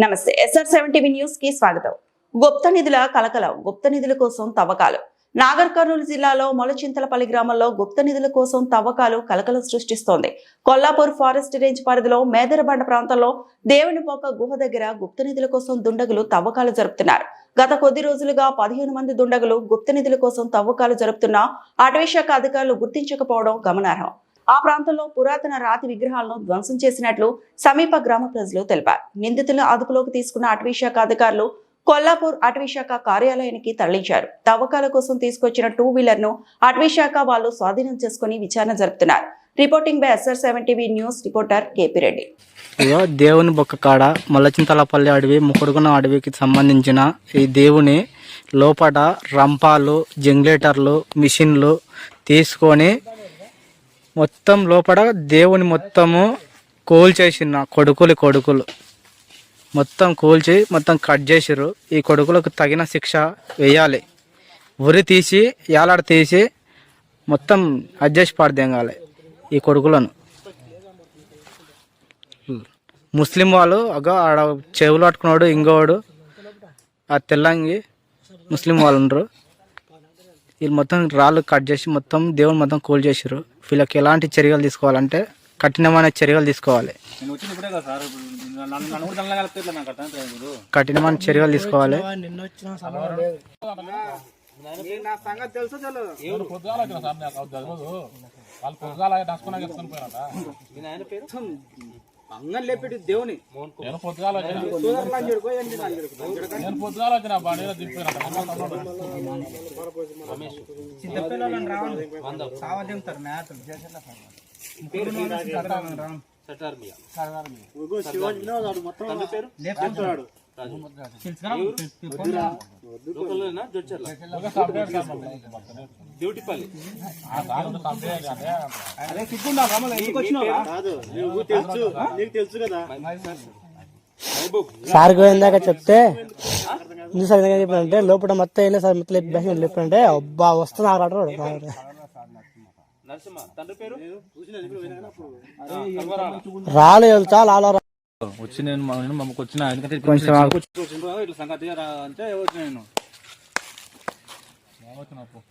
నమస్తే SR7 TV news కి స్వాగతం. గుప్త నిధుల కలకలం. గుప్త నిధుల కోసం తవ్వకాలు. నాగర్ కర్నూలు జిల్లాలో మొలచింతలపల్లి గ్రామంలో గుప్త నిధుల కోసం తవ్వకాలు కలకలం సృష్టిస్తోంది. కొల్లాపూర్ ఫారెస్ట్ రేంజ్ పరిధిలో మేదరబండ ప్రాంతంలో దేవునిపోక గుహ దగ్గర గుప్త నిధుల కోసం దుండగులు తవ్వకాలు జరుపుతున్నారు. గత కొద్ది రోజులుగా 15 మంది దుండగులు గుప్త నిధుల కోసం తవ్వకాలు జరుపుతున్న అటవీ శాఖ అధికారులు గుర్తించకపోవడం గమనార్హం. ఆ ప్రాంతంలో పురాతన రాతి విగ్రహాలను ధ్వంసం చేసినట్లు సమీప గ్రామ ప్రజలు తెలిపారు. నిందితులను అదుపులోకి తీసుకున్న అటవీ శాఖ అధికారులు కొల్లాపూర్ అటవీ శాఖ కార్యాలయానికి తరలించారు. తవ్వకాల కోసం తీసుకొచ్చిన 2 వీలర్ ను అటవీ శాఖ వాళ్ళు స్వాధీనం చేసుకుని విచారణ జరుపుతున్నారు. Reporting by SR7 TV news reporter KP Reddy. దేవుని బొక్క కాడ మొలచింతలపల్లి అడవి ముకుడుగున అడవికి సంబంధించిన ఈ దేవుని లోపల రంపాలు జంగ్లేటర్లు మిషన్లు తీసుకొని మొత్తం లోపల దేవుని మొత్తము కూల్చేసిన కొడుకులు మొత్తం కూల్చి మొత్తం కట్ చేసిర్రు. ఈ కొడుకులకు తగిన శిక్ష వేయాలి. ఉరి తీసి ఏలాడ తీసి మొత్తం అడ్జస్ట్ పడదేంగాలి ఈ కొడుకులను. ముస్లిం వాళ్ళు ఆడ చెవులు పట్టుకున్నాడు ఇంకోడు ఆ తెల్లంగి ముస్లిం వాళ్ళు ఉండరు. వీళ్ళు మొత్తం రాళ్ళు కట్ చేసి మొత్తం దేవుని మొత్తం కూల్ చేసారు. వీళ్ళకి ఎలాంటి చర్యలు తీసుకోవాలంటే కఠినమైన చర్యలు తీసుకోవాలి. కఠినమైన చర్యలు తీసుకోవాలి. అంగన్ లేపెట్టి దేవుని నేను పొద్దుగాల తెలుసు కదా సార్ ఇందాక చెప్తే చెప్పారంటే లోపల మొత్తం వెళ్ళి సార్ మొత్తం లేపంటే అబ్బా వస్తుంది రాలే చాలా వచ్చి నేను మమ్మకు వచ్చిన ఎందుకంటే సంగతి అంటే నేను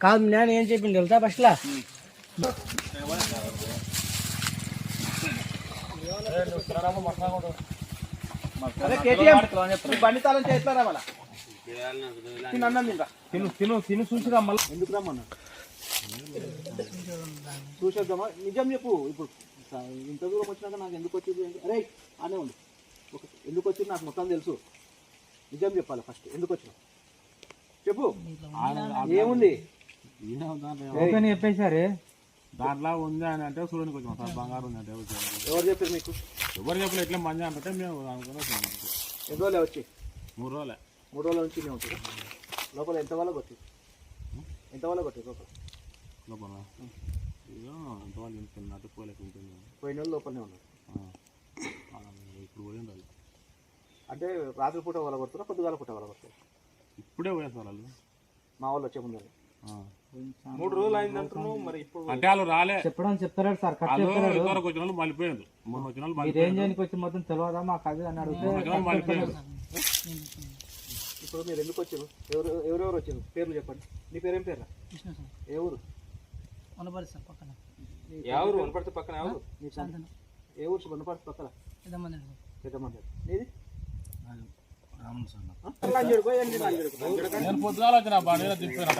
కాదు నేను ఏం చెప్పింది తెలుసా ఫస్ట్ లా బండి తాళం చేస్తారా వాళ్ళ తిను చూసిరా మళ్ళీ ఎందుకు రమ్మన్నా చూసేద్దామా నిజం చెప్పు. ఇప్పుడు ఇంత దూరం వచ్చినాక నాకు ఎందుకు వచ్చింది అరే అనే ఉంది ఎందుకు వచ్చింది నాకు మొత్తం తెలుసు. నిజం చెప్పాలి ఫస్ట్ ఎందుకు వచ్చినా చెప్పు. ఏముంది చెప్పేసారే దాంట్లో ఉంది అని అంటే చూడడానికి వచ్చాం సార్ బంగారం ఉంది అంటే ఎవరు చెప్పారు మీకు? ఎవరు చెప్పలేదు ఎట్లా మంది అంటే మేము అనుకున్నాం. ఎన్ని రోజులే వచ్చి 3 రోజులే 3 రోజుల నుంచి నేను వచ్చి లోపల ఎంత వాళ్ళ కొట్టి లోపల ఎంత వాళ్ళు అటు పోలేక ఉంటుంది. పోయిన వాళ్ళు లోపలనే ఉన్నారు. ఇప్పుడు పోయి ఉండాలి అంటే రాత్రిపూట వాళ్ళ కొడుతున్నా పొద్దుగాల పూట వాళ్ళ కొడుతారు. ఇప్పుడే పోయారు సార్ వాళ్ళు మా వాళ్ళు వచ్చే ముందు 3 రోజులు అయిందంటున్నావు. మరి ఇప్పుడు అంటే వాళ్ళు రాలే చెప్తారు సార్ వచ్చిన వాళ్ళు మళ్ళీపోయారు. మొన్న వచ్చిన వాళ్ళు వచ్చి మొత్తం తెలియదా మాకు అది అని మళ్ళీపోయారు. ఇప్పుడు మీరు ఎందుకు వచ్చారు? ఎవరెవరు వచ్చారు పేర్లు చెప్పండి. నీ పేరేం పేరు? ఏ ఊరు? వనపర్తి పక్కన. వనపర్తి పక్కన ఎవరు? ఏ ఊరు? వనపర్తి పక్కన పెద్దమంది. నీది? నేను పొద్దుగాల వచ్చిన బండి దింపాను.